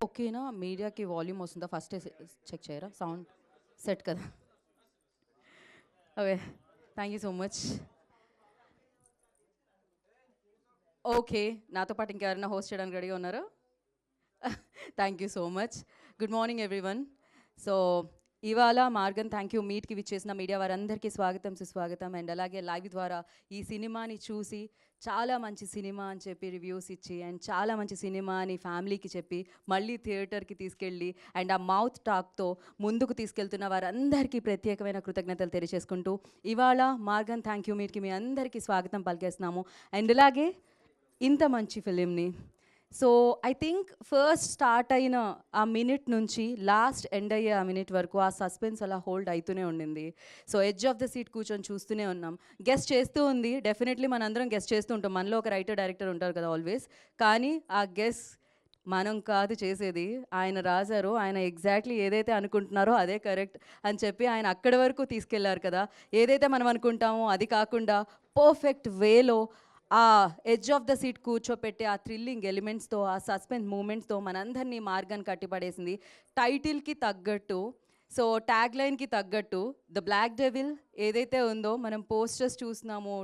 ఓకేనా? మీడియాకి వాల్యూమ్ వస్తుందా? ఫస్టే చెక్ చేయరా? సౌండ్ సెట్ కదా? Okay. Thank you so much. Okay. నాతో పాటు ఇంకెవరైనా హోస్ట్ చేయడానికి రెడీగా ఉన్నారా? Thank you so much. Good morning everyone. So ఇవాళ మార్గన్ థ్యాంక్ యూ మీట్కి విచ్చేసిన మీడియా వారందరికీ స్వాగతం సుస్వాగతం. అండ్ అలాగే లైవ్ ద్వారా ఈ సినిమాని చూసి చాలా మంచి సినిమా అని చెప్పి రివ్యూస్ ఇచ్చి అండ్ చాలా మంచి సినిమా అని ఫ్యామిలీకి చెప్పి మళ్ళీ థియేటర్కి తీసుకెళ్ళి అండ్ ఆ మౌత్ టాక్తో ముందుకు తీసుకెళ్తున్న వారందరికీ ప్రత్యేకమైన కృతజ్ఞతలు తెలియజేసుకుంటూ ఇవాళ మార్గన్ థ్యాంక్ యూ మీట్కి మీ అందరికీ స్వాగతం పలికేస్తున్నాము. అండ్ ఇలాగే ఇంత మంచి ఫిలింని so I think first start అయిన ఆ మినిట్ నుంచి లాస్ట్ ఎండ్ అయ్యే ఆ మినిట్ వరకు ఆ సస్పెన్స్ అలా హోల్డ్ అవుతూనే ఉండింది. So edge of the seat కూర్చొని చూస్తూనే ఉన్నాం. గెస్ట్ చేస్తూ ఉంది, డెఫినెట్లీ మనందరం గెస్ట్ చేస్తూ ఉంటాం, మనలో ఒక రైటర్ డైరెక్టర్ ఉంటారు కదా ఆల్వేస్. కానీ ఆ గెస్ మనం కాదు చేసేది, ఆయన రాశారు. ఆయన ఎగ్జాక్ట్లీ ఏదైతే అనుకుంటున్నారో అదే కరెక్ట్ అని చెప్పి ఆయన అక్కడి వరకు తీసుకెళ్లారు కదా. ఏదైతే మనం అనుకుంటామో అది కాకుండా పర్ఫెక్ట్ వేలో ఆ ఎడ్జ్ ఆఫ్ ద సీట్ కూర్చోపెట్టి ఆ థ్రిల్లింగ్ ఎలిమెంట్స్తో ఆ సస్పెన్స్ మూమెంట్స్తో మనందరినీ మార్గాన్ని కట్టిపడేసింది. టైటిల్కి తగ్గట్టు, సో ట్యాగ్ లైన్కి తగ్గట్టు ద బ్లాక్ డెవిల్ ఏదైతే ఉందో మనం పోస్టర్స్ చూస్తున్నాము,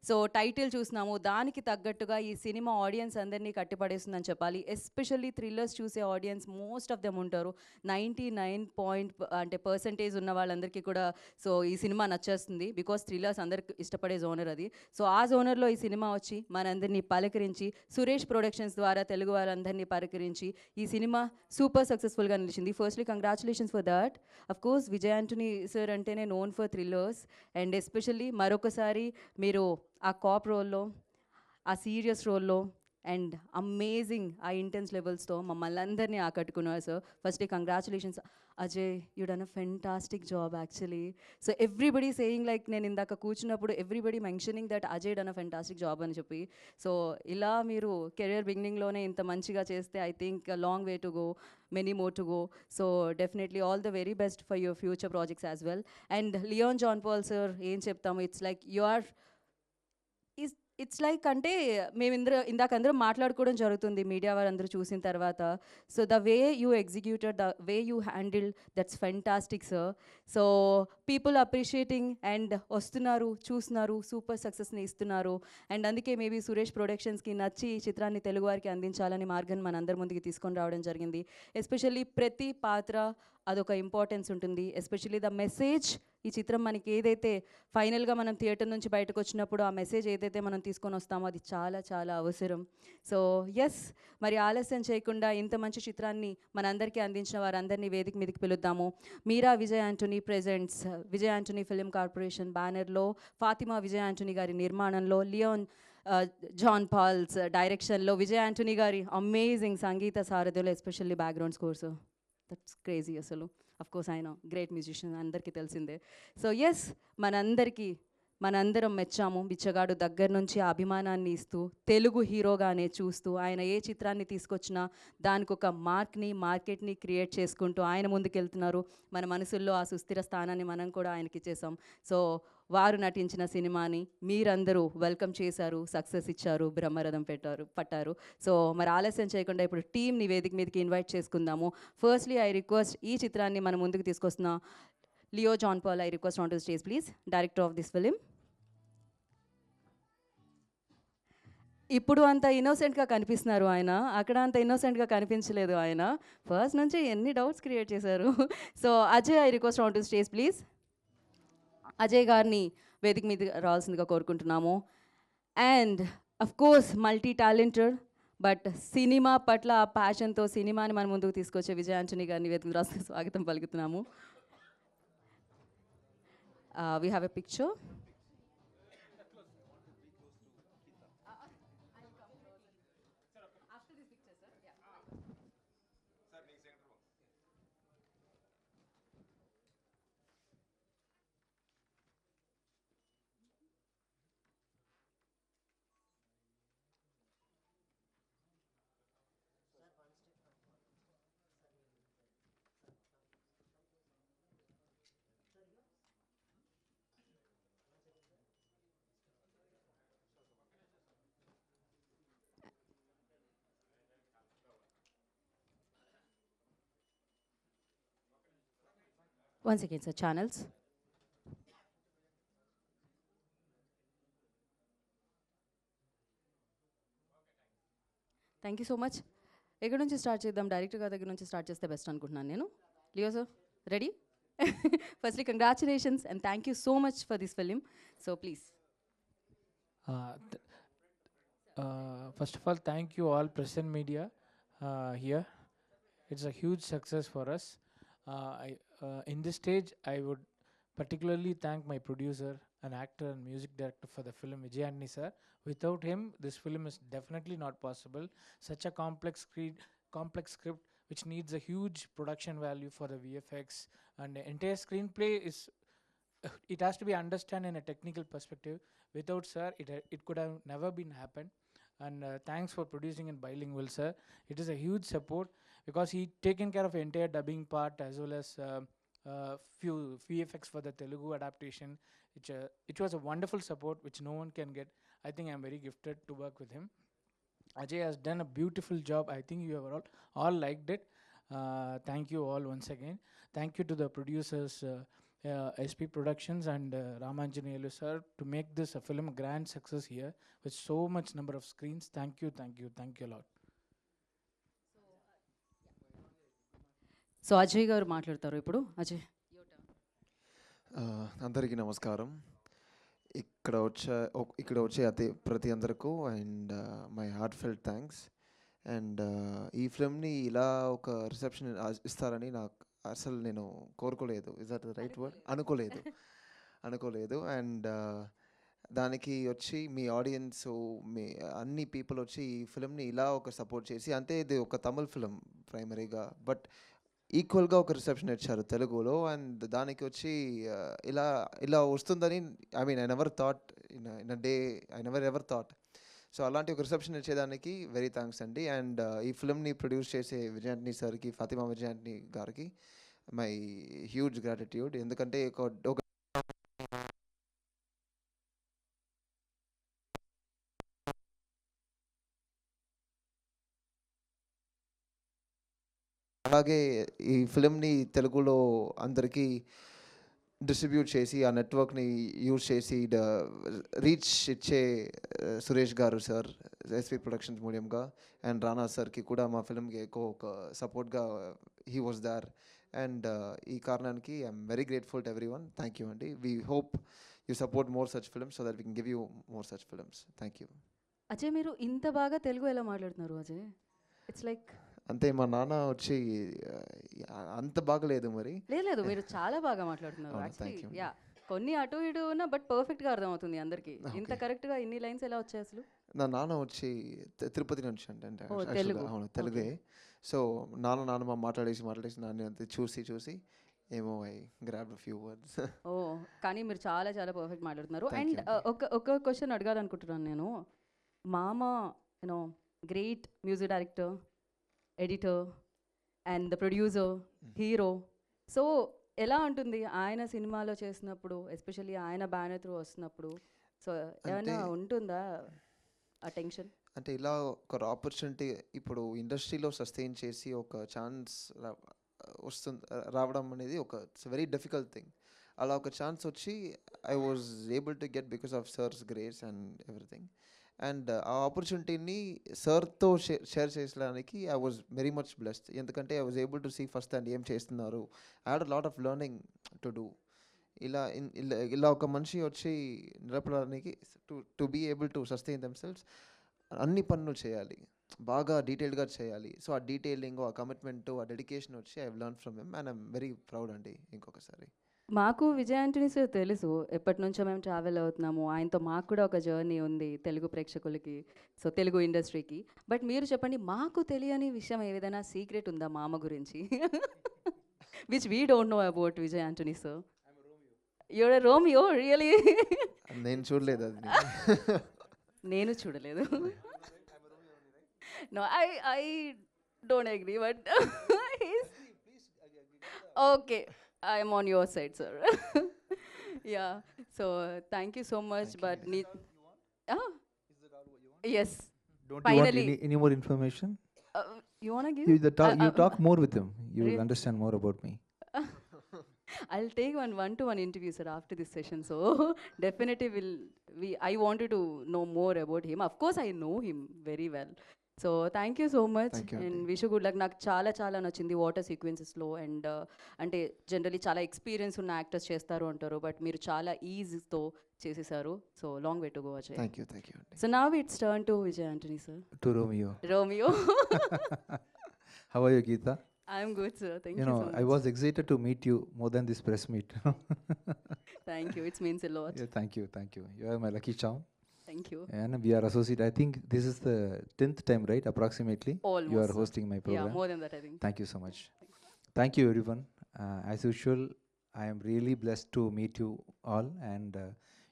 సో టైటిల్ చూస్తున్నాము, దానికి తగ్గట్టుగా ఈ సినిమా ఆడియన్స్ అందరినీ కట్టిపడేస్తుందని చెప్పాలి. ఎస్పెషల్లీ థ్రిల్లర్స్ చూసే ఆడియన్స్ మోస్ట్ ఆఫ్ దెమ్ ఉంటారు. 99% ఉన్న వాళ్ళందరికీ కూడా సో ఈ సినిమా నచ్చేస్తుంది. బికాస్ థ్రిల్లర్స్ అందరికి ఇష్టపడే జోనర్ అది. సో ఆ జోనర్లో ఈ సినిమా వచ్చి మనందరినీ పలకరించి సురేష్ ప్రొడక్షన్స్ ద్వారా తెలుగు వాళ్ళందరినీ పలకరించి ఈ సినిమా సూపర్ సక్సెస్ఫుల్గా నిలిచింది. Firstly congratulations for that. Of course Vijay Antony sir అంటేనే known for thrillers and especially మరొకసారి మీరు ఆ కాప్ రోల్లో, ఆ సీరియస్ రోల్లో అండ్ అమేజింగ్ ఆ ఇంటెన్స్ లెవెల్స్తో మమ్మల్ని అందరినీ ఆకట్టుకున్నారు sir. Firstly congratulations Ajay, you done a fantastic job actually. So everybody saying like నేను ఇందాక కూర్చున్నప్పుడు everybody mentioning that Ajay done a fantastic job అని చెప్పి. సో ఇలా మీరు కెరియర్ బిగినింగ్లోనే ఇంత మంచిగా చేస్తే I think long way to go, many more to go. So definitely all the very best for your future projects as well. And Leon John Paul sir ఏం చెప్తాము, it's like you are is it's like అంటే ఇందాక అందరం మాట్లాడుకోవడం జరుగుతుంది media వారందరూ చూసిన తర్వాత. So the way you executed, the way you handle, that's fantastic sir. So people appreciating and వస్తున్నారు, చూస్తున్నారు, సూపర్ సక్సెస్ని ఇస్తున్నారు. అండ్ అందుకే మేబీ సురేష్ ప్రొడక్షన్స్కి నచ్చి ఈ చిత్రాన్ని తెలుగు వారికి అందించాలని మార్గన్ మనందరి ముందుకి తీసుకొని రావడం జరిగింది. ఎస్పెషల్లీ ప్రతి పాత్ర అదొక ఇంపార్టెన్స్ ఉంటుంది. ఎస్పెషల్లీ ద మెసేజ్, ఈ చిత్రం మనకి ఏదైతే ఫైనల్గా మనం థియేటర్ నుంచి బయటకు వచ్చినప్పుడు ఆ మెసేజ్ ఏదైతే మనం తీసుకొని వస్తామో అది చాలా చాలా అవసరం. సో ఎస్, మరి ఆలస్యం చేయకుండా ఇంత మంచి చిత్రాన్ని మనందరికీ అందించిన వారందరినీ వేదిక మీదకి పిలుద్దాము. Meera Vijay Antony presents Vijay Antony film corporation బ్యానర్లో, ఫాతిమా విజయ్ ఆంటనీ గారి నిర్మాణంలో, లియోన్ జాన్ పాల్స్ డైరెక్షన్లో, విజయ్ ఆంటనీ గారి అమేజింగ్ సంగీత సారథ్యంలో, especially background scores, that's crazy అసలు. అఫ్ కోర్స్ ఆయన గ్రేట్ మ్యూజిషియన్ అందరికీ తెలిసిందే. సో ఎస్, మనందరం మెచ్చాము. బిచ్చగాడు దగ్గర నుంచి ఆ అభిమానాన్ని ఇస్తూ తెలుగు హీరోగానే చూస్తూ ఆయన ఏ చిత్రాన్ని తీసుకొచ్చినా దానికి ఒక మార్కెట్ని క్రియేట్ చేసుకుంటూ ఆయన ముందుకెళ్తున్నారు. మన మనసుల్లో ఆ సుస్థిర స్థానాన్ని మనం కూడా ఆయనకి ఇచ్చేసాం. సో వారు నటించిన సినిమాని మీరందరూ వెల్కమ్ చేశారు, సక్సెస్ ఇచ్చారు, బ్రహ్మరథం పట్టారు. సో మరి ఆలస్యం చేయకుండా ఇప్పుడు టీమ్ని వేదిక మీదకి ఇన్వైట్ చేసుకుందాము. ఫస్ట్లీ ఐ రిక్వెస్ట్ ఈ చిత్రాన్ని మన ముందుకు తీసుకొస్తున్న Leo John Paul, I request on to stage please, director of this film. ఇప్పుడు అంత ఇన్నోసెంట్గా కనిపిస్తున్నారు ఆయన, అక్కడ అంత ఇన్నోసెంట్గా కనిపించలేదు ఆయన. ఫస్ట్ నుంచి ఎన్ని డౌట్స్ క్రియేట్ చేశారు. So Ajay, I request on to stage please. Ajay గారిని వేదిక మీద రావాల్సిందిగా కోరుకుంటున్నాము. And of course multi talented, but cinema పట్ల ఆ ప్యాషన్తో సినిమాని మన ముందుకు తీసుకొచ్చే విజయ్ ఆంటనీ గారిని వేదిక రాసి స్వాగతం పలుకుతున్నాము. We have a picture. Once again, sir, channels. Thank you so much. ఎక్కడి నుంచి స్టార్ట్ చేద్దాం? డైరెక్టర్ గారి దగ్గర నుంచి స్టార్ట్ చేస్తే బెస్ట్ అనుకుంటున్నాను నేను. Leo sir, ready? Firstly congratulations and thank you so much for this film. So please. First of all, thank you all press and media here. It's a huge success for us. In this stage, I would particularly thank my producer, an actor and music director for the film, Vijay Antony sir. Without him, this film is definitely not possible. Such a complex script which needs a huge production value for the VFX, and the entire screenplay is it has to be understood in a technical perspective. Without sir, it could have never been happened. And thanks for producing in bilingual, sir. It is a huge support because he taken care of entire dubbing part as well as few VFX for the Telugu adaptation. It was a wonderful support which no one can get. I think I'm very gifted to work with him. Ajay has done a beautiful job. I think you have all liked it. Thank you all once again. Thank you to the producers, SP Productions and Ramanjaneyulu sir, to make this a film grand success here with so much number of screens. Thank you a lot. So Ajay గారు మాట్లాడతారు ఇప్పుడు. అజయ్. అందరికీ నమస్కారం. ఇక్కడ వచ్చే ప్రతి అందరికీ and my heart felt thanks. And ఈ ఫిల్మ్ని ఇలా ఒక రిసెప్షన్ ఇస్తారని నాకు అసలు నేను కోరుకోలేదు. Is that the right word? అనుకోలేదు. అండ్ దానికి వచ్చి మీ ఆడియన్స్, మీ అన్ని పీపుల్ వచ్చి ఈ ఫిల్మ్ని ఇలా ఒక సపోర్ట్ చేసి, అంటే ఇది ఒక తమిళ్ ఫిల్మ్ ప్రైమరీగా, బట్ ఈక్వల్గా ఒక రిసెప్షన్ ఇచ్చారు తెలుగులో. అండ్ దానికి వచ్చి ఇలా వస్తుందని I never thought in a day, I never ever thought. So అలాంటి ఒక రిసెప్షన్ ఇచ్చేదానికి వెరీ థ్యాంక్స్ అండి. అండ్ ఈ ఫిల్మ్ని ప్రొడ్యూస్ చేసే విజయ్ ఆంటనీ సార్కి, ఫాతిమా విజయ్ ఆంటనీ గారికి మై హ్యూజ్ గ్రాటిట్యూడ్. ఎందుకంటే ఒక అలాగే ఈ ఫిల్మ్ని తెలుగులో అందరికీ డిస్ట్రిబ్యూట్ చేసి, ఆ నెట్వర్క్ని యూజ్ చేసి రీచ్ ఇచ్చే సురేష్ గారు సార్, ఎస్పీ ప్రొడక్షన్స్ మూల్యంగా, అండ్ రానా సార్కి కూడా మా ఫిల్మ్కి ఎక్కువ ఒక సపోర్ట్గా హీ వాజ్ దార్. అండ్ ఈ కారణానికి I'm very grateful to every one. Thank you అండి. We hope you support more such films so that we can give you more such films. Thank you. Ajay, మీరు ఇంత బాగా తెలుగు ఎలా మాట్లాడుతున్నారు అజయ్? ఇట్స్ లైక్ అంతే, మా నాన్న వచ్చి అంత బాగలేదు మరి. లేదు, మీరు చాలా బాగా మాట్లాడుతున్నారు యాక్చువల్లీ. యా, కొన్ని అటు ఇటు ఉన్నా బట్ పర్ఫెక్ట్గా అర్థమవుతుంది అందరికీ. ఇంత కరెక్ట్గా ఇన్ని లైన్స్ ఎలా వచ్చాయి? నా నాన్న వచ్చి తిరుపతి నుంచి అంటే అవును తెలుగే. సో నాన్నమ్మ మాట్లాడేసి నాన్న అంతే చూసి ఏమో ఐ గ్రాబ్ ఫ్యూ వర్డ్స్. ఓ, కానీ మీరు చాలా చాలా పర్ఫెక్ట్ మాట్లాడుతున్నారు. అండ్ ఒక క్వశ్చన్ అడగాలనుకుంటున్నాను నేను. మామ you know great music director, editor and the producer, hero. So ఎలా ఉంటుంది ఆయన సినిమాలో చేసినప్పుడు, ఎస్పెషల్లీ ఆయన బ్యానర్ త్రూ వస్తున్నప్పుడు? సో ఏమైనా ఉంటుందా ఆ టెన్షన్? అంటే ఇలా ఒక ఆపర్చునిటీ ఇప్పుడు ఇండస్ట్రీలో సస్టైన్ చేసి ఒక ఛాన్స్ రావడం అనేది ఒక ఇట్స్ వెరీ డిఫికల్ట్ థింగ్. అలా ఒక ఛాన్స్ వచ్చి I was able to get because of sir's grace and everything. And ఆ ఆపర్చునిటీని సార్తో షేర్ చేసడానికి I was very much blessed. ఎందుకంటే I was able to see first hand ఏం చేస్తున్నారు. I had a lot of learning to do. ఇలా ఒక మనిషి వచ్చి నిలబడడానికి to be able to sustain themselves అన్ని పనులు చేయాలి, బాగా డీటెయిల్డ్గా చేయాలి. సో ఆ డీటెయిలింగ్, ఆ కమిట్మెంట్, ఆ డెడికేషన్ వచ్చి I learn from him and I'm very proud అండి. ఇంకొకసారి మాకు విజయ్ ఆంటనీ సార్ తెలుసు, ఎప్పటి నుంచో మేము ట్రావెల్ అవుతున్నాము ఆయనతో. మాకు కూడా ఒక జర్నీ ఉంది తెలుగు ప్రేక్షకులకి, సో తెలుగు ఇండస్ట్రీకి. బట్ మీరు చెప్పండి, మాకు తెలియని విషయం ఏదైనా సీక్రెట్ ఉందా మామ గురించి? Which we don't know about Vijay Antony sir. Your Romeo really? నేను చూడలేదు అది. నేను చూడలేదు. No, I don't agree but okay, I am on your side, sir. Yeah, so thank you so much. But yes, don't finally. you want any more information? You want to give? You talk more with him. You will understand more about me. I'll take one-to-one interview, sir, after this session. So definitely will I wanted to know more about him. Of course, I know him very well. So thank you so much Thank you, and aunty. Wish good luck. నాకు చాలా చాలా నచ్చింది water సీక్వెన్సెస్లో. And అంటే generally చాలా experience ఉన్న actors చేస్తారు అంటారు, but మీరు చాలా ఈజీతో చేసేసారు. So long way to go Ajay. Thank you, aunty. So now it's turn to Vijay Antony sir. To Romeo. Romeo. How are you, Geeta? I'm good sir, thank You you know, so I much. was excited to meet you more than this press meet. Thank you, it's means a lot. Yeah, thank you, thank you. You are my lucky charm. Thank you. And we are associated. I think this is the 10th time, right? Approximately. Almost, You are sir. hosting my Yeah, program. more than that, I think. Thank you so much. Thank you, everyone. As usual, I am really blessed to meet you all, and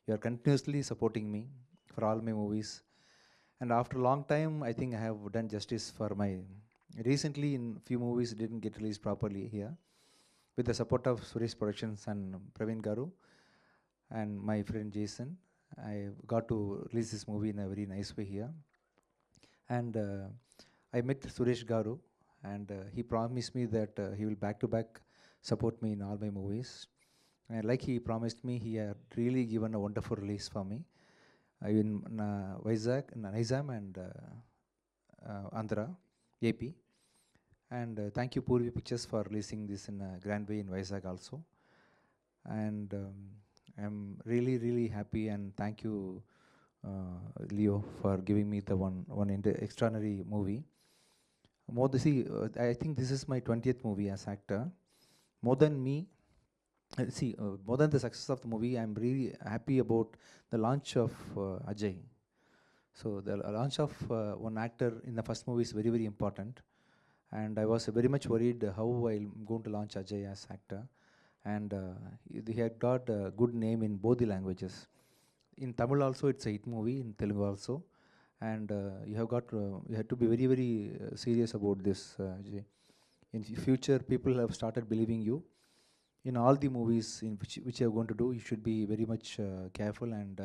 you are continuously supporting me for all my movies. And after a long time, I think I have done justice for my. Recently, in few movies didn't get released properly here. With the support of Suresh Productions and Praveen Garu and my friend Jason, I got to release this movie in a very nice way here. And I met Suresh Garu, and he promised me that he will back to back support me in all my movies. And like he promised me, he had really given a wonderful release for me in Vizag, Nizam, and Andhra, AP. And thank you, Purvi Pictures, for releasing this in a grand way in Vizag also. And I'm really, really happy, and thank you, Leo, for giving me the one extraordinary movie. I think this is my 20th movie as actor. More than me, more than the success of the movie, I'm really happy about the launch of Ajay. So the launch of one actor in the first movie is very, very important. And I was very much worried how I'm going to launch Ajay as actor. And he had got a good name in both the languages. In Tamil also, it's a hit movie. In Telugu also, and you have to be very, very serious about this, Ajay. In future, people have started believing you. In all the movies in which you are going to do, you should be very much careful. And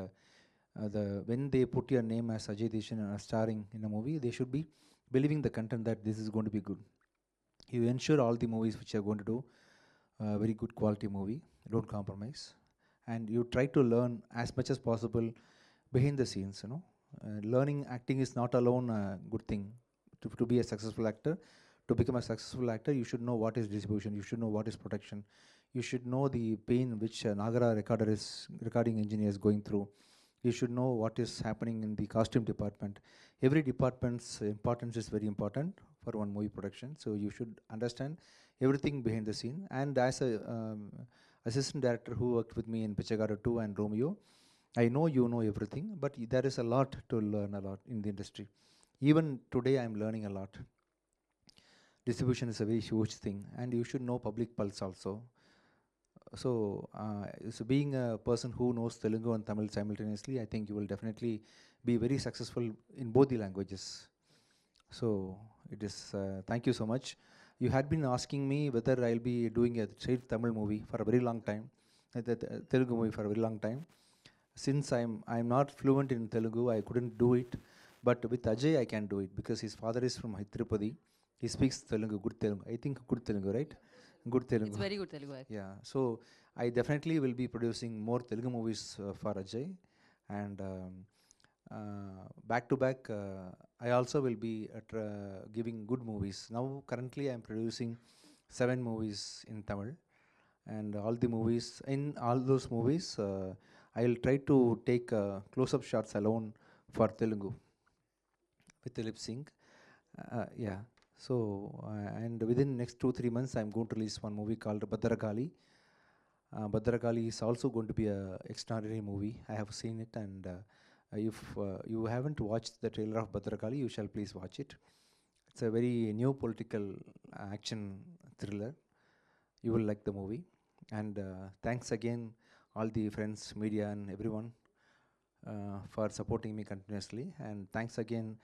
when they put your name as Ajay Deshan starring in a movie, they should be believing the content that this is going to be good. You ensure all the movies which you are going to do very good quality movie, don't compromise, and you try to learn as much as possible behind the scenes. Learning acting is not alone a good thing. To be a successful actor, to become a successful actor, you should know what is distribution, you should know what is production, you should know the pain which Nagara recording engineer is going through. You should know what is happening in the costume department. Every department's importance is very important for one movie production, so you should understand everything behind the scene. And as a assistant director who worked with me in Pichagara 2 and Romeo, I know you know everything, but there is a lot to learn a lot in the industry. Even today I am learning a lot. Distribution is a very huge thing, and you should know public pulse also. So being a person who knows Telugu and Tamil simultaneously, I think you will definitely be very successful in both the languages. So it is, thank you so much. You had been asking me whether I'll be doing a straight Tamil movie for a very long time, Telugu movie for a very long time. Since I'm not fluent in Telugu, I couldn't do it. But with Ajay, I can do it because his father is from Tirupati. He speaks Telugu, good Telugu. I think good Telugu, right? Good Telugu. It's very good Telugu, actually. Yeah, so I definitely will be producing more Telugu movies for Ajay, and back to back, I also will be giving good movies. Now, currently, I am producing 7 movies in Tamil, and all the movies, in all those movies, I will try to take close-up shots alone for Telugu with the lip sync. Yeah. So, and within next 2-3 months, I'm going to release one movie called Bhadrakali. Bhadrakali is also going to be a extraordinary movie. I have seen it, and if you haven't watched the trailer of Bhadrakali, you shall please watch it. It's a very new political action thriller. You will like the movie. And thanks again, all the friends, media, and everyone for supporting me continuously. And thanks again,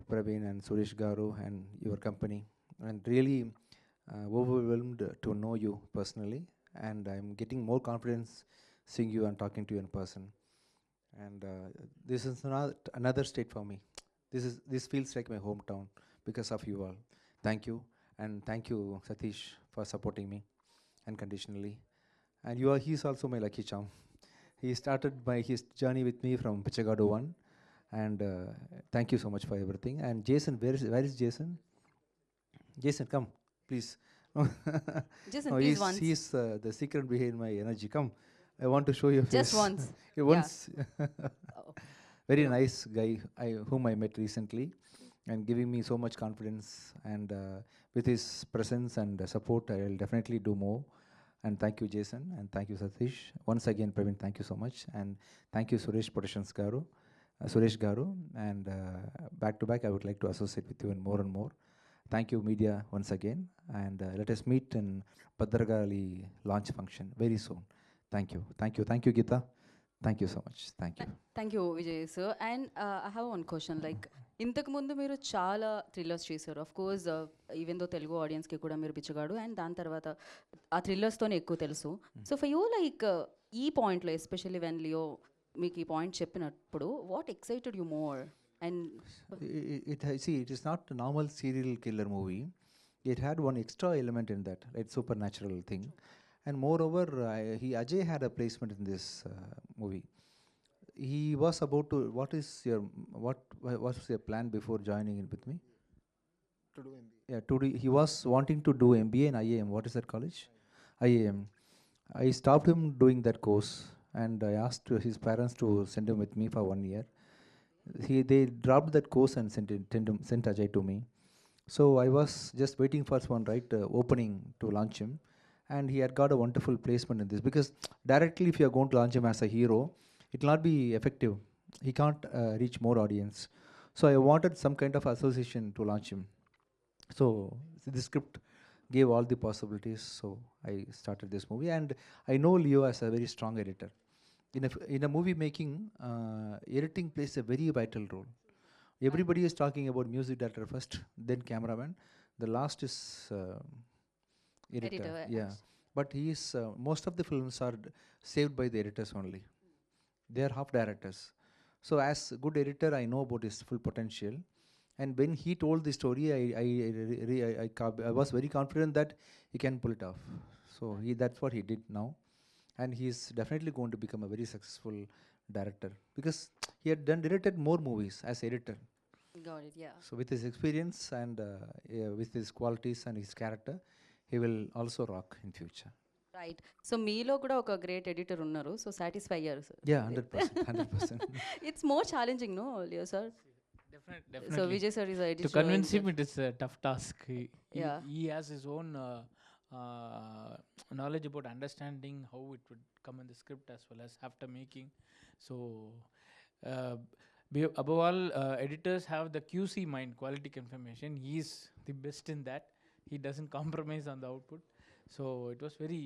Praveen and Suresh Garu and your company. And really overwhelmed to know you personally. And I'm getting more confidence seeing you and talking to you in person. And this is another state for me. This feels like my hometown because of you all. Thank you. And thank you, Satish, for supporting me unconditionally. And he's also my lucky charm. He started his journey with me from Pichagadu 1. And thank you so much for everything. And Jason, where is Jason? Jason, come, please. Jason, No, please once. he's the secret behind my energy. Come, I want to show your face. Just once. Yeah, Yeah. once. Very nice guy whom I met recently, and giving me so much confidence. And with his presence and support, I will definitely do more. And thank you, Jason, and thank you, Satish. Once again, Praveen, thank you so much, and thank you, Suresh Productions Garu, Suresh Garu. And back to back, I would like to associate with you and more. Thank you, media, once again, and let us meet in Bhadragali launch function very soon. Thank you, Geeta. Thank you so much. Thank you. Thank you Vijay sir and I have one question like ఇంతకుముందు మీరు చాలా thrillers చేశారు of course even though Telugu ఆడియన్స్కి కూడా మీరు బిచ్చగాడు and దాని తర్వాత ఆ థ్రిల్లర్స్తోనే ఎక్కువ తెలుసు సో ఫర్ యూ లైక్ ఈ పాయింట్లో ఎస్పెషల్లీ వెన్ లియో మీకు ఈ పాయింట్ చెప్పినప్పుడు what excited you more and It is not a normal serial killer movie. It had one extra element in that, like supernatural thing. And moreover, Ajay had a placement in this movie. He was about to. What was your plan before joining in with me? To do MBA. Yeah, he was wanting to do MBA in IAM. What is that college? IAM. I stopped him doing that course, and I asked his parents to send him with me for 1 year. They dropped that course and sent Ajay to me. So I was just waiting for one opening to launch him, and he had got a wonderful placement in this, because directly if you are going to launch him as a hero, it will not be effective. He can't reach more audience. So I wanted some kind of association to launch him. So the script gave all the possibilities. So I started this movie, and I know Leo as a very strong editor. In a movie making, editing plays a very vital role. Everybody is talking about music director first, then cameraman. The last is editor. Yeah, but he is most of the films are saved by the editors only. They are half directors. So as a good editor, I know about his full potential. And when he told the story, I was very confident that he can pull it off. So that's what he did now. And he is definitely going to become a very successful director, because he had directed more movies as editor. Got it, yeah. So with his experience and with his qualities and his character, he will also rock in future. Right so మీలో కూడా ఒక great editor ఉన్నారు so satisfy అయ్యారు sir Yeah, 100%. It's more challenging no Leo sir Definitely. So Vijay sir is To editor convince him, it is a tough task. Yeah. He has his own knowledge about understanding how it would come in the script as well as after making. So, above all, editors have the QC mind, quality confirmation. He is the best in that. He doesn't compromise on the output. So it was very,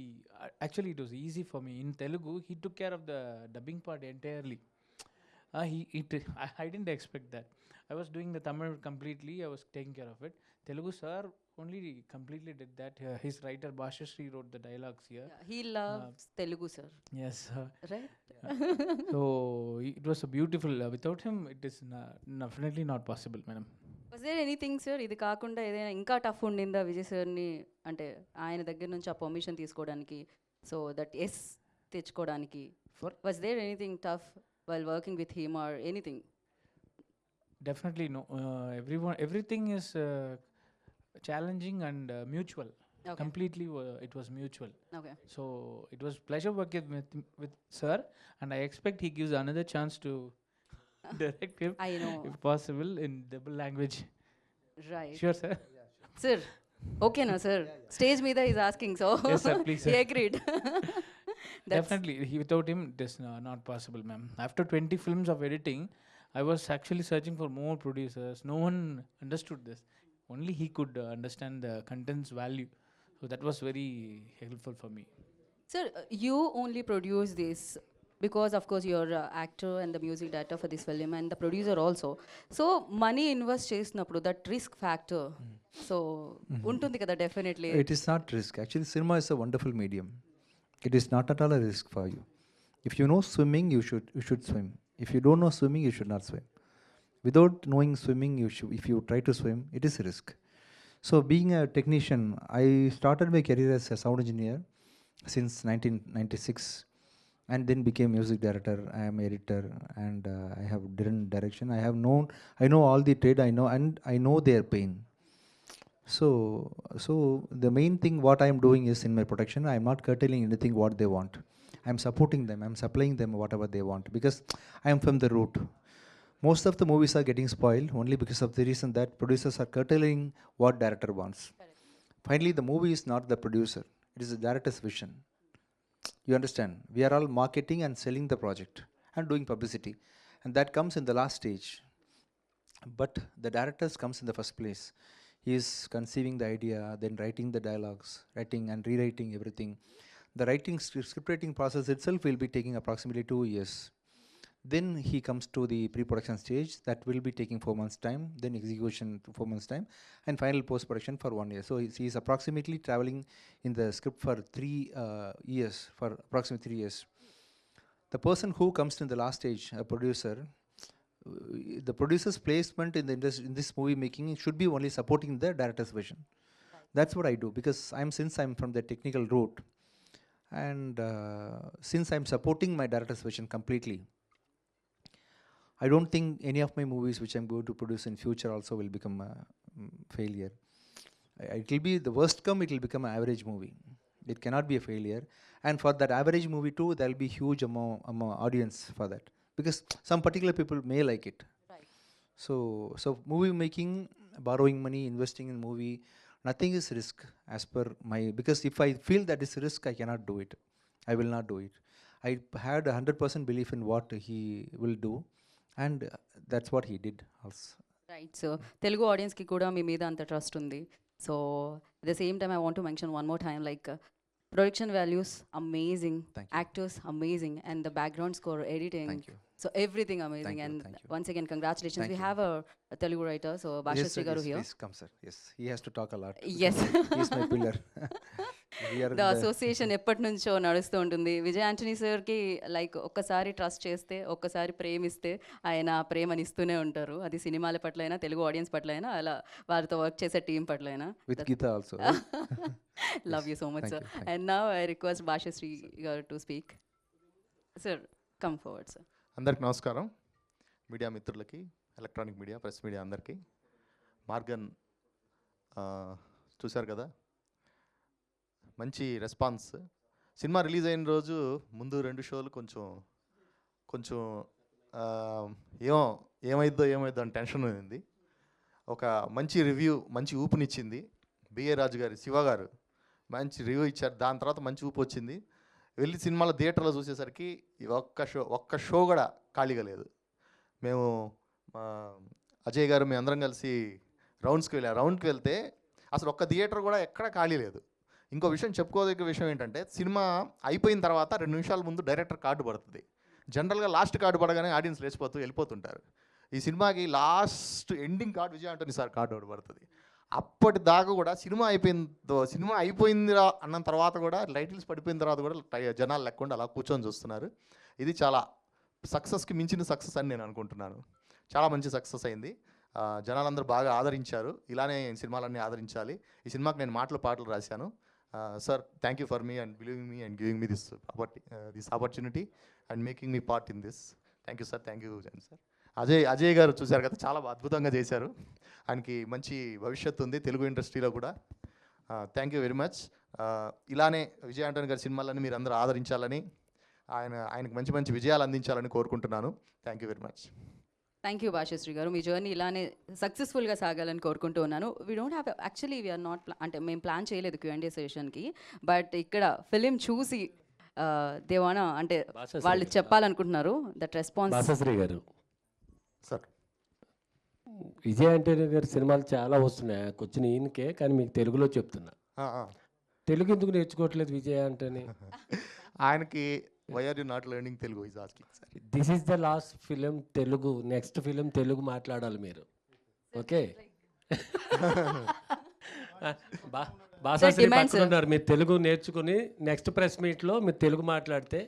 actually it was easy for me. In Telugu, he took care of the dubbing part entirely. I didn't expect that. I was doing the Tamil completely. I was taking care of it. Telugu sir only completely did that. His writer Bhashashree wrote the dialogues here. He loves Telugu sir Yes. Right So it was a beautiful. Without him, it is definitely not possible, madam. Was there anything sir ఇది కాకుండా ఏదైనా ఇంకా tough ఉండిందా Vijay సార్ని అంటే ఆయన దగ్గర నుంచి ఆ పర్మిషన్ తీసుకోవడానికి సో దట్ ఎస్ తెచ్చుకోవడానికి was there anything tough while working with him or anything Definitely no. Everything is challenging and mutual. Okay. Completely, it was mutual. Okay So it was pleasure working with sir, and I expect he gives another chance to direct him, I know if possible, in double language. Right Sure, sir. Sir ఓకేనా sir stage మీద is asking so Yes, sir, please, sir. he agreed Definitely, without him, it is not possible, ma'am. After 20 films of editing, I was actually searching for more producers. No one understood this. Only he could understand the content's value. So that was very helpful for me. Sir, you only produce this because, of course, you're actor and the music director for this film and the producer also. So, money invest చేసినప్పుడు that risk factor. So, ఉంటుంది కదా definitely. It is not risk. Actually, cinema is a wonderful medium. It is not at all a risk for you. If you know swimming, you should swim. If you don't know swimming, you should not swim. Without knowing swimming, if you try to swim, it is a risk. So being a technician, I started my career as a sound engineer, since 1996, and then became music director. I am editor, and I have done direction. I know all the trade. I know their pain. So the main thing what I am doing is in my production, I am not curtailing anything what they want. I am supporting them. I am supplying them whatever they want because I am from the root. Most of the movies are getting spoiled only because of the reason that producers are curtailing what director wants. Finally, the movie is not the producer; it is the director's vision. You understand? We are all marketing and selling the project and doing publicity, and that comes in the last stage. But the directors comes in the first place. He is conceiving the idea, then writing the dialogues, writing and rewriting everything. The script writing process itself will be taking approximately 2 years. Then he comes to the pre-production stage that will be taking 4 months time, then execution 4 months time, and final post-production for 1 year. So he is approximately traveling in the script for 3 years, for approximately 3 years. The person who comes in the last stage, a producer, the producer's placement in the in this movie making should be only supporting the director's vision. That's what I do because since I'm from the technical route, and since I'm supporting my director's vision completely, I don't think any of my movies which I'm going to produce in future also will become a failure. It will be the worst come, it will become an average movie. It cannot be a failure. And for that average movie too, there will be huge amount audience for that. Because some particular people may like it. Right. So movie making, borrowing money, investing in movie, nothing is risk as per my, because if I feel that is risk, I cannot do it. I will not do it. I had 100% belief in what he will do, and that's what he did also. Right so Telugu ఆడియన్స్కి కూడా మీ మీద అంత trust ఉంది. So at the same time I want to mention one more time like production values amazing, Thank you. Actors amazing, and the background score, editing, Thank you. So everything amazing. you, and thank you. Once again congratulations. Thank we you. Have a Telugu writer, so Yes, Bhashasree sir, గారు yes, here. please come, sir. Yes, he has to talk a lot. Yes. He is my pillar. We are in the association ఎప్పటి నుంచో నడుస్తూ ఉంటుంది. విజయ్ ఆంటనీ సార్కి like ఒక్కసారి trust చేస్తే, ఒక్కసారి ప్రేమిస్తే ఆయన ప్రేమని ఇస్తూనే ఉంటారు. అది సినిమాల పట్ల అయినా, తెలుగు ఆడియన్స్ పట్ల అయినా, అలా వారితో వర్క్ చేసే టీం పట్ల అయినా. with Geeta also. Love you so much, Thank sir. you, thank And now I request Bhashasri garu to speak. Sir, come forward, sir. అందరికి నమస్కారం. మీడియా మిత్రులకి, ఎలక్ట్రానిక్ మీడియా, ప్రెస్ మీడియా అందరికీ. మార్గన్ చూశారు కదా, మంచి రెస్పాన్స్. సినిమా రిలీజ్ అయిన రోజు ముందు 2 షోలు కొంచెం ఏమైద్దో అని టెన్షన్ ఉంది. ఒక మంచి రివ్యూ, మంచి ఊపునిచ్చింది. బిఏ రాజు గారు, శివ గారు మంచి రివ్యూ ఇచ్చారు. దాని తర్వాత మంచి ఊపు వచ్చింది. వెళ్ళి సినిమాలో థియేటర్లో చూసేసరికి ఒక్క షో కూడా ఖాళీగా లేదు. మేము అజయ్ గారు మేము అందరం కలిసి రౌండ్కి వెళ్తే అసలు ఒక్క థియేటర్ కూడా ఎక్కడ ఖాళీ లేదు. ఇంకో విషయం చెప్పుకోదగ్గ విషయం ఏంటంటే, సినిమా అయిపోయిన తర్వాత 2 నిమిషాల ముందు డైరెక్టర్ కార్డు పడుతుంది. జనరల్గా లాస్ట్ కార్డు పడగానే ఆడియన్స్ వెళ్ళిపోతుంటారు. ఈ సినిమాకి last ending card Vijay Antony sir card పడుతుంది. అప్పటిదాకా కూడా సినిమా అయిపోయిందిరా అన్న తర్వాత కూడా, టైటిల్స్ పడిపోయిన తర్వాత కూడా జనాలు లేకుండా అలా కూర్చొని చూస్తున్నారు. ఇది చాలా సక్సెస్కి మించిన సక్సెస్ అని నేను అనుకుంటున్నాను. చాలా మంచి సక్సెస్ అయింది. జనాలందరూ బాగా ఆదరించారు. ఇలానే సినిమాలన్నీ ఆదరించాలి. ఈ సినిమాకి నేను పాటలు రాశాను. Sir, thank you for me and believing me and giving me this opportunity and making me part in this. Thank you sir, thank you sir. Ajay గారు చూశారు కదా, చాలా అద్భుతంగా చేశారు. ఆయనకి మంచి భవిష్యత్తు ఉంది తెలుగు ఇండస్ట్రీలో కూడా. Thank you very much. ఇలానే విజయ్ ఆంటనీ గారి సినిమాలన్నీ మీరు అందరూ ఆదరించాలని, ఆయనకు మంచి మంచి విజయాలు అందించాలని కోరుకుంటున్నాను. Thank you very much. Thank you Bhashasri గారు. మీ జర్నీ ఇలానే సక్సెస్ఫుల్గా సాగాలని కోరుకుంటూ ఉన్నాను. We don't have actually we're not అంటే మేము ప్లాన్ చేయలేదు Q&A సెషన్కి. బట్ ఇక్కడ ఫిలిం చూసి దేవానా అంటే వాళ్ళు చెప్పాలనుకుంటున్నారు. That response. భాషశ్రీ గారు, సార్, విజయ్ ఆంటనీ గారి సినిమాలు చాలా వస్తున్నాయి, వచ్చిన ఈయనకే, కానీ మీకు తెలుగులో చెప్తున్నా. తెలుగు ఎందుకు నేర్చుకోవట్లేదు విజయ్ ఆంటనీ? ఆయనకి why are you not learning Telugu is asking sir. This is the last film Telugu, next film Telugu మాట్లాడాలి మీరు. ఓకే, భాషశ్రీ పట్టుకున్నారు. మీరు తెలుగు నేర్చుకుని నెక్స్ట్ ప్రెస్ మీట్లో మీరు తెలుగు మాట్లాడితే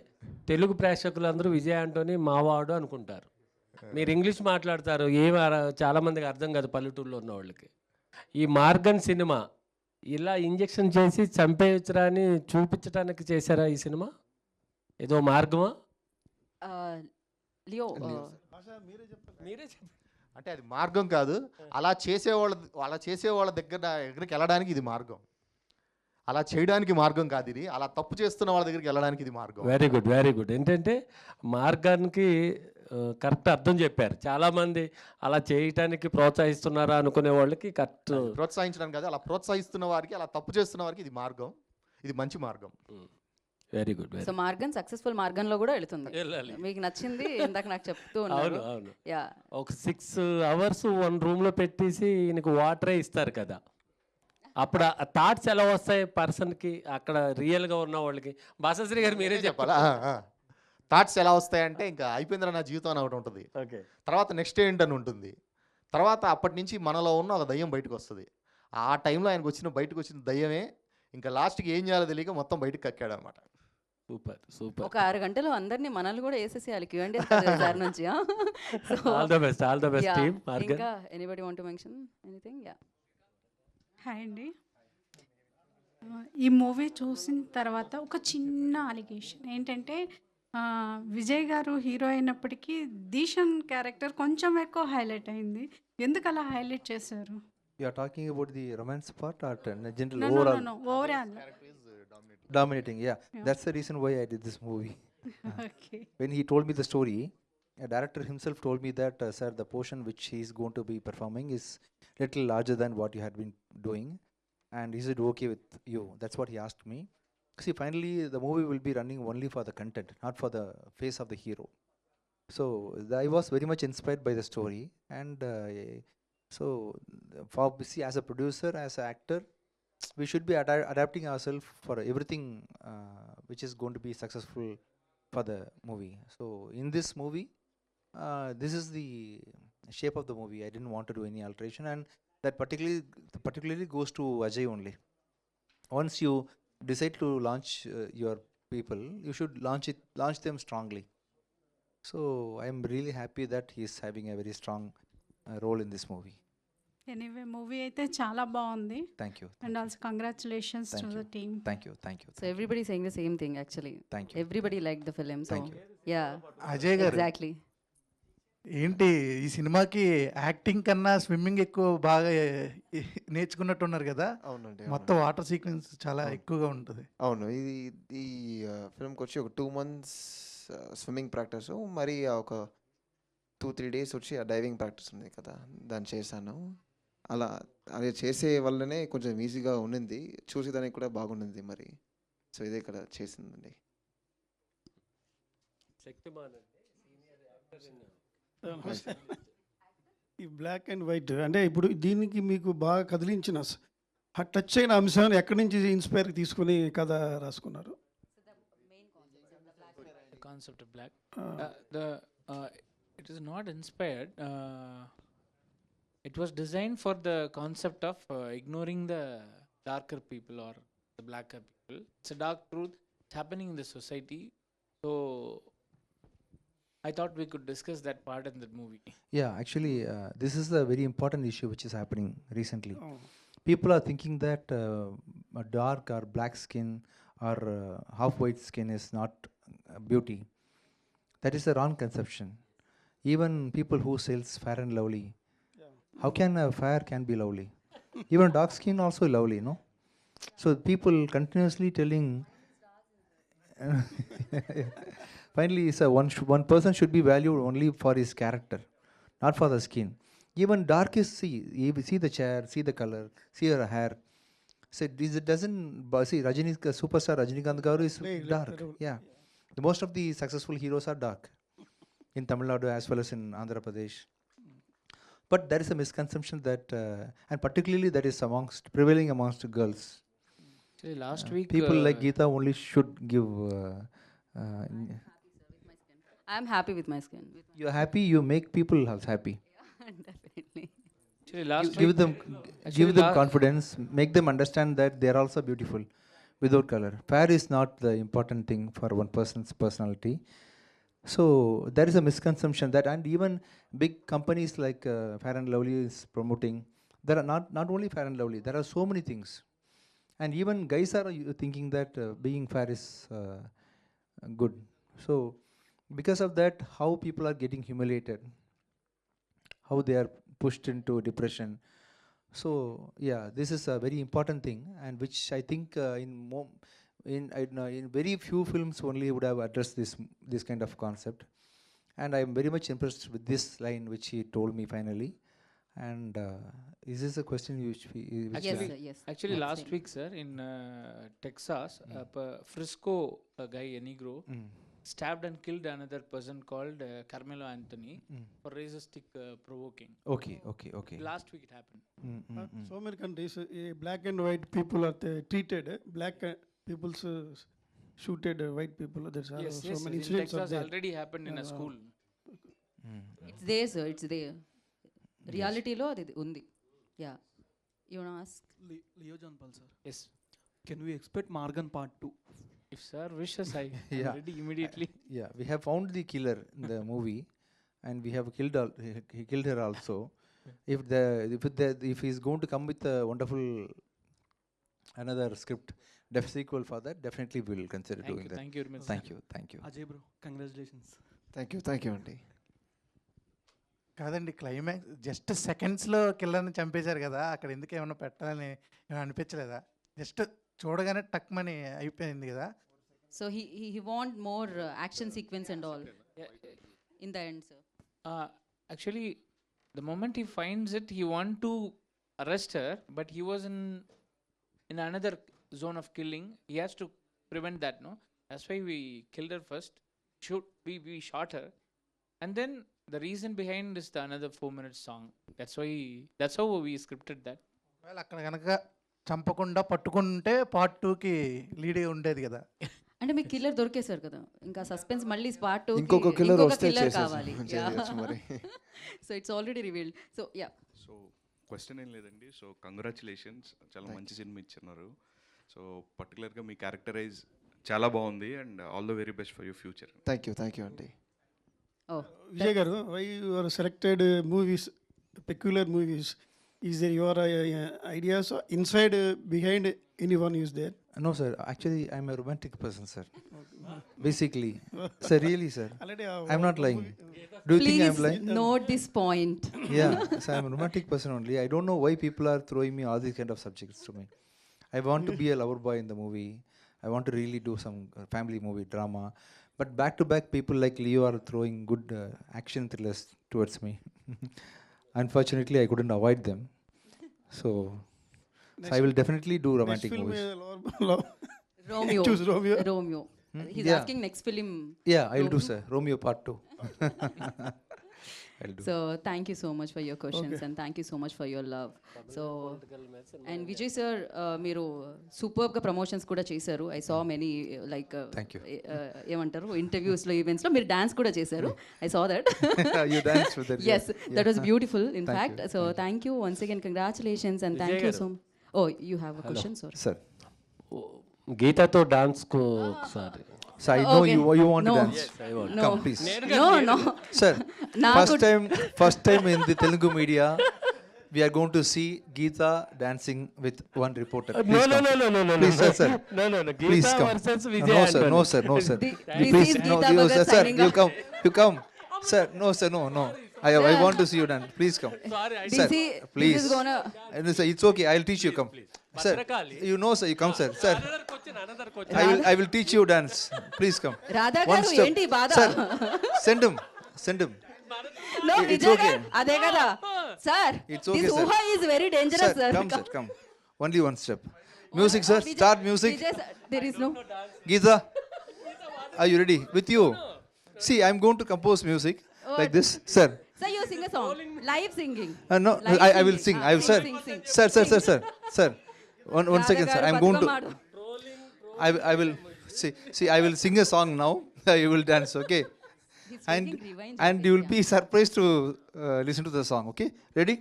తెలుగు ప్రేక్షకులందరూ విజయ్ ఆంటనీ మావాడు అనుకుంటారు. మీరు ఇంగ్లీష్ మాట్లాడతారు, చాలామందికి అర్థం కాదు పల్లెటూరులో ఉన్న వాళ్ళకి. ఈ మార్గన్ సినిమా ఇలా ఇంజెక్షన్ చేసి చంపేయచ్చురా అని చూపించడానికి చేశారా ఈ సినిమా? ఏదో మార్గమా? లియో మీరే చెప్పండి. అంటే అది మార్గం కాదు, అలా చేసేవాళ్ళ దగ్గరికి వెళ్ళడానికి ఇది మార్గం. అలా చేయడానికి మార్గం కాదు ఇది, అలా తప్పు చేస్తున్న వాళ్ళ దగ్గరికి వెళ్ళడానికి ఇది మార్గం. Very good, very good. ఏంటంటే మార్గానికి కరెక్ట్ అర్థం చెప్పారు. చాలామంది అలా చేయటానికి ప్రోత్సహిస్తున్నారా అనుకునే వాళ్ళకి కరెక్ట్. ప్రోత్సహించడానికి కాదు, అలా ప్రోత్సహిస్తున్న వారికి, అలా తప్పు చేస్తున్న వారికి ఇది మార్గం, ఇది మంచి మార్గం. Very good. సో మార్గం సక్సెస్ఫుల్ మార్గంలో కూడా వెళుతుంది. వెళ్ళాలి. మీకు నచ్చింది ఇందాక నాకు చెప్తూ అవును, ఉన్నారు. అవును. యా ఒక 6 hours వన్ రూమ్లో పెట్టేసి నీకు వాటరే ఇస్తారు కదా, అప్పుడు ఆ థాట్స్ ఎలా వస్తాయి పర్సన్కి, అక్కడ రియల్గా ఉన్న వాళ్ళకి? భాషాశ్రీ గారు మీరే చెప్పాలా? థాట్స్ ఎలా వస్తాయంటే, ఇంకా అయిపోయిందిరా నా జీవితం అని ఒకటి ఉంటుంది, ఓకే. తర్వాత నెక్స్ట్ ఏంటని ఉంటుంది, తర్వాత అప్పటి నుంచి మనలో ఉన్న ఒక దయ్యం బయటకు వస్తుంది. ఆ టైంలో ఆయనకు బయటకు వచ్చిన దయ్యమే ఇంకా లాస్ట్కి ఏం చేయాలో తెలియక మొత్తం బయటకు కక్కాడు అనమాట. Super, super. ఒక 6 గంటలు అందరినీ మనల్ని కూడా వేసేసేయాలి క్యూఎండి సార్ నుంచి. All the best, all the best team. ఇంకా anybody want to mention anything? Yeah hi అండి. ఈ మూవీ చూసిన తర్వాత ఒక చిన్న అలిగేషన్ ఏంటంటే, విజయ్ గారు హీరో అయినప్పటికీ దీషన్ క్యారెక్టర్ కొంచెం ఎక్కువ హైలైట్ అయింది. ఎందుకు అలా హైలైట్ చేశారు? You are talking about the romance part or general No, overall? no, no, no. Overall. Dominating, yeah. Yeah. That's the reason why I did this movie. Okay. When he told me the story, a director himself told me that, sir, the portion which he is going to be performing is little larger than what you had been doing, and is it okay with you? That's what he asked me. See, finally, the movie will be running only for the content, not for the face of the hero. So I was very much inspired by the story, and so see, as a producer, as an actor, we should be adapting ourselves for everything which is going to be successful for the movie. So in this movie, this is the shape of the movie. I didn't want to do any alteration, and that particularly goes to Ajay only. Once you decide to launch your people, you should launch them strongly. So I am really happy that he is having a very strong role in this movie. Anyway movie అయితే చాలా బాగుంది. Thank you. And also congratulations to the team. Thank you. So everybody saying the same thing actually. Thank you. Everybody like the film. So Thank you. Yeah Ajay గారు, exactly. ఏంటి ఈ సినిమాకి acting కన్నా swimming ఎక్కువ బాగా నేర్చుకున్నట్టున్నారు కదా? అవునండి, మొత్తం వాటర్ సీక్వెన్స్ చాలా ఎక్కువగా ఉంటుంది. అవును. ఈ ఫిల్మ్కి వచ్చి ఒక 2 months స్విమ్మింగ్ ప్రాక్టీస్, మరి ఒక 2-3 days వచ్చి ఆ డైవింగ్ ప్రాక్టీస్ ఉంది కదా, దాన్ని చేశాను. అలా అది చేసే వల్లనే కొంచెం ఈజీగా ఉండింది, చూసేదానికి కూడా బాగుండింది మరి. సో ఇదే ఇక్కడ చేసిందండి. ఈ బ్లాక్ అండ్ వైట్ అంటే ఇప్పుడు దీనికి మీకు బాగా కదిలించిన టచ్ అయిన అంశాన్ని ఎక్కడి నుంచి ఇన్స్పైర్ తీసుకుని కథ రాసుకున్నారు? The concept of black. It is not inspired. It was designed for the concept of ignoring the darker people or the blacker people. It's a dark truth. It's happening in the society. So I thought we could discuss that part in the movie. Yeah, actually, this is a very important issue which is happening recently. Oh. People are thinking that a dark or black skin or half-white skin is not beauty. That is a wrong conception. Even people who sells Fair and Lovely, how can a fair can be lovely? Even dark skin also lovely, no? So people continuously telling. Finally, so one person should be valued only for his character, not for the skin. Even dark is see the chair, see the color, see her hair. So it doesn't see superstar Rajinikanth Garu is dark. Yeah, the most of the successful heroes are dark in Tamil Nadu as well as in Andhra Pradesh. But there is a misconception that, and particularly that is prevailing amongst girls. Actually, last week People like Geeta only should give. I am happy with my skin. You are happy. You make people else happy. Definitely. Actually, last Give week them confidence. Make them understand that they are also beautiful without color. Fair is not the important thing for one person's personality. So there is a misconception that, and even big companies like Fair and Lovely is promoting. There are not only Fair and Lovely. There are so many things. And even guys are thinking that being fair is good. So because of that, how people are getting humiliated, how they are pushed into depression. So yeah, this is a very important thing, and which I think in very few films only would have addressed this kind of concept. And I am very much impressed with this line which he told me finally. And is this a question which Yes, sir, yes. Actually, That's last it. week, sir, in Texas, Frisco, a guy, a Negro, stabbed and killed another person called Carmelo Anthony for racistic provoking. Okay. Last week it happened. So many countries, black and white people are treated, black people's shooted white people. There's Yes, so yes, many in incidents are Texas there. already happened in a school. It's there, sir. It's there. రియాలిటీలో అది ఉంది. Yeah you want ask Leo John Paul, sir. Yes. Can we expect Morgan Part 2? If sir wishes, I Yeah. am ready immediately. Yeah, we have found the killer in the movie, and we have killed he killed her also. If he's going to come with a wonderful another script sequel for that, definitely we will consider Thank doing you, that. thank you very much. Thank you. Ajay bro, congratulations. Thank you అండి. కాదండి, climax just సెకండ్స్లో కిల్లర్ని చంపేశారు కదా, అక్కడ ఎందుకు ఏమైనా పెట్టాలని ఏమైనా అనిపించలేదా? జస్ట్ చూడగానే టక్మని అయిపోయింది కదా. So he want more action sequence and all in the end, sir. Actually, the moment he finds it, he want to arrest her, but he was in another zone of killing. He has to prevent that, no? That's why we killed her first. We shot her, and then the reason behind is the another 4-minute song. That's how we scripted that. ఒకవేళ అక్కడ కనుక చంపకుండా పట్టుకుంటే part 2కి lead ఉండేది కదా. అంటే మీకు కిల్లర్ దొరికేశారు కదా, ఇంకా సస్పెన్స్ మళ్ళీ పార్ట్ 2 ఇంకొక కిల్లర్ వస్తే కావాలి. చేయొచ్చు మరి. So it's already revealed. So yeah, so question ఏం లేదండి. సో కంగ్రాచులేషన్స్, చాలా మంచి సినిమా ఇచ్చినారు. సో పర్టికులర్గా మీ క్యారెక్టరైజ్ చాలా బాగుంది, and all the very best for your future. Thank you అండి. Vijay garu, why you are selected movies, peculiar movies? Is there your ideas inside, behind anyone is there? No, sir. Actually, I'm a romantic person, sir. Basically, sir. Really, sir. Already I'm not lying. Do you think I'm please lying? Note this point. Yeah, so I'm a romantic person only. I don't know why people are throwing me all these kind of subjects to me. I want to be a lover boy in the movie. I want to really do some family movie drama. But back to back, people like Leo are throwing good action thrillers towards me. Unfortunately, I couldn't avoid them. So I will definitely do romantic next film movies. Romeo. choose Romeo. Romeo. He's Yeah. Asking next film. Yeah, I'll do, sir. Romeo Part 2. I'll do. So thank you so much for your questions and thank you so much for your love. So and Vijay sir, మీరు సూపర్గా promotions కూడా చేశారు. I saw many like Thank you. ఏమంటారు, ఇంటర్వ్యూస్లో, ఈవెంట్స్లో మీరు dance కూడా చేశారు. I saw that. You danced with that. Yes, that was beautiful in Thank fact. you. So thank you once again, congratulations and thank you so much. Oh, you have a question, sir? Sir. గీతతో డాన్స్కు ఒకసారి. So I know Okay. you want No. to dance. Yes, I want. No. Come, please. No. Sir, Naaku- first time in the Telugu media, we are going to see Geeta dancing with one reporter. No, Please no, come. no, no, no, no, Please, no. sir. No, no, no. Please Geeta come. versus Vijay No, sir. Antony. No, sir. No, sir. This Please, is no, Geeta you, Bhagat sir. signing You off. come. You come. Sir, no, sir. No. I want to see you dance. Please come. Sorry, I Sir, This please. is gonna. Sir, it's okay. I'll teach you. Come. Sir, Bhadrakali. you know, sir. You come, sir. Sir, another question. I will teach you dance. Please come. Radha One గారు step. ఏంటి బాధ? Sir, send him. No, It's Vijay okay. గారు అదే కదా sir. It's okay, This sir. ఊహ is very dangerous, Sir, sir. come, sir. Come. Only one step. Music, sir. Vijay- Start music. Vijay sir, there is no. Geeta, are you ready? With you. See, I'm going to compose music like this, sir. Sir, you sing a song. Live singing. No, Live I will sing. singing. I will, sir. Sing. Sir. One Radha second, sir. గారు I'm going to. Bathukamma ఆడు. I will see. I will sing a song now. You will dance, okay? He's And speaking rewind and music, you will yeah. be surprised to listen to the song. Okay? Ready?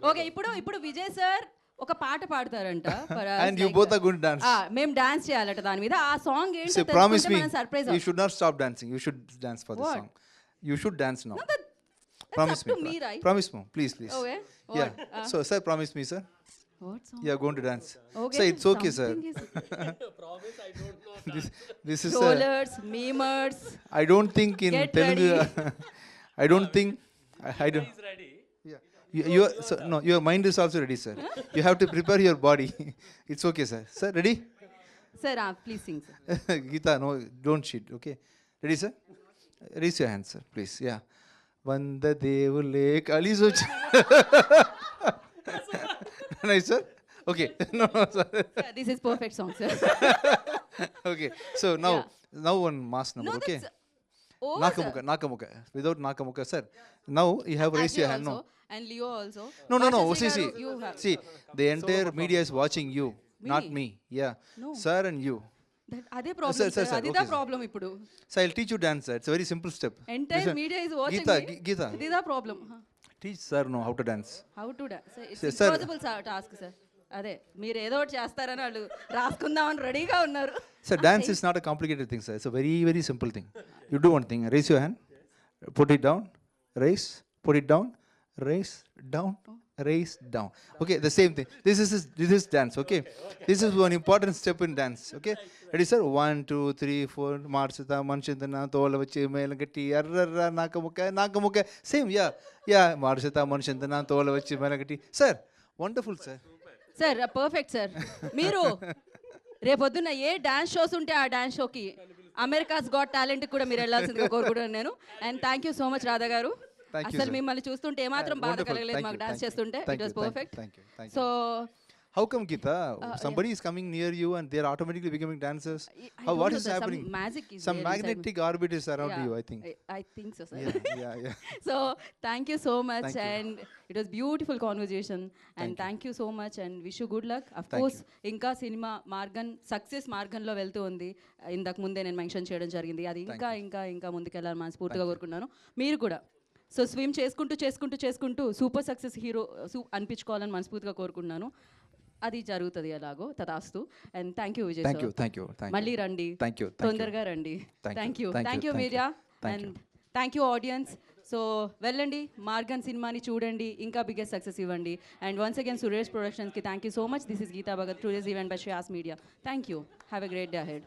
Okay, ఇప్పుడు Vijay sir ఒక పాట పాడతారంట. for us, And you like, both are going to dance. మేము dance చేయాలట దాని మీద. ఆ song So ఏంటో promise తెలుసుకుంటే me. మనం surprise. You should not stop dancing. You should dance for this What? song. You should dance now. That's Promise up to me. me, right? Promise me, please. Okay. Yeah. What? So, sir, promise me, sir. What song? You are going to dance. Okay, Sir, it's okay, sir. something is- Promise I don't know. This is. Trollers, memers. I don't think in Get Telugu. ready. I don't think. I don't. He's ready. Yeah. You are, so, no, your mind is also ready, sir. You have to prepare your body. It's okay, sir. Sir, ready? Sir, please sing, sir. Geeta, no, don't cheat. Okay. Ready, sir? Raise your hand, sir, please. Yeah. Vanda devule kalisu. Nice, sir. Okay. No, sir. Yeah, this is perfect song, sir. Okay. So now, one mass number. No, Okay. that's over, Nakamuka, sir. Nakamuka. Without Nakamuka, sir. Now you have raised Ajay your hand. also, No. and Leo also. No. Bhaskar See, garu, you have. see, the entire media is watching you, not Me? me. Yeah. No. Sir and you. అదే problem Sir, sir sir, అదిదా okay, sir. Problem ఇప్పుడు So I'll teach you dance, sir. It's a very simple step. Entire Listen, media is watching Geeta, Geeta, అదిదా problem teach sir know how to dance. How to dance it's Sir, sir. Impossible task sir అదే మీరు ఏదో ఒకటి చేస్తారని వాళ్ళు రాసుకుందామని రెడీగా ఉన్నారు Sir, dance is not a complicated thing, sir. It's a very, very simple thing. You do one thing. Raise your hand. Put it down. Raise. Put it down. Raise. Down. Raise. Down. Okay, the same thing. This is dance. Okay. This is one important step in dance. Okay. Ready, sir? 1, 2, 3, 4. Marsita, Manshindana, Tolavachi, Melagati, Arra, Nakamuka. Same, yeah. Yeah. Marsita, Manshindana, Tolavachi, Melagati. Sir, wonderful, sir. Sir perfect sir మీరు రేపొద్దున ఏ dance shows ఉంటే ఆ dance షోకి America's got talent కూడా మీరు వెళ్ళాల్సిందిగా కోరుకుంటున్నాను నేను and thank you so much Radha గారు Thank you, అసలు sir. మిమ్మల్ని చూస్తుంటే ఏమాత్రం బాధ Wonderful. కలగలేదు Thank మాకు you, డాన్స్ thank you. చేస్తుంటే Thank it was you, thank you, perfect thank you, thank you. So How come, Geeta? Somebody is coming near you and they're automatically becoming dancers. What is happening? Magic is Some magnetic orbit is around you, I think. I think so, sir. Yeah. So thank you so much, Thank you. and it was beautiful conversation. And thank you so much, and wish you good luck. Of course, ఇంకా cinema Morgan success మార్గంలో వెళ్తూ ఉంది. ఇంతకు ముందే నేను mention చేయడం జరిగింది. అది ఇంకా ముందుకెళ్ళాలని మనస్ఫూర్తిగా కోరుకున్నాను. మీరు కూడా సో స్విమ్ చేసుకుంటూ సూపర్ సక్సెస్ హీరో అనిపించుకోవాలని మనస్ఫూర్తిగా కోరుకున్నాను. అది జరుగుతుంది అలాగో తదాస్తు and thank you Vijay Thank you, sir. thank you, thank you. మళ్ళీ రండి Thank you, thank you. తొందరగా రండి Thank you, thank you thank you, media thank and you. Thank you audience so వెళ్ళండి మార్గన్ సినిమాని చూడండి ఇంకా బిగ్గెస్ట్ సక్సెస్ ఇవ్వండి అండ్ వన్స్ అగైన్ సురేష్ ప్రొడక్షన్స్కి thank you so much this is Geeta Bhagat today's event by Shreyas media thank you have a great day ahead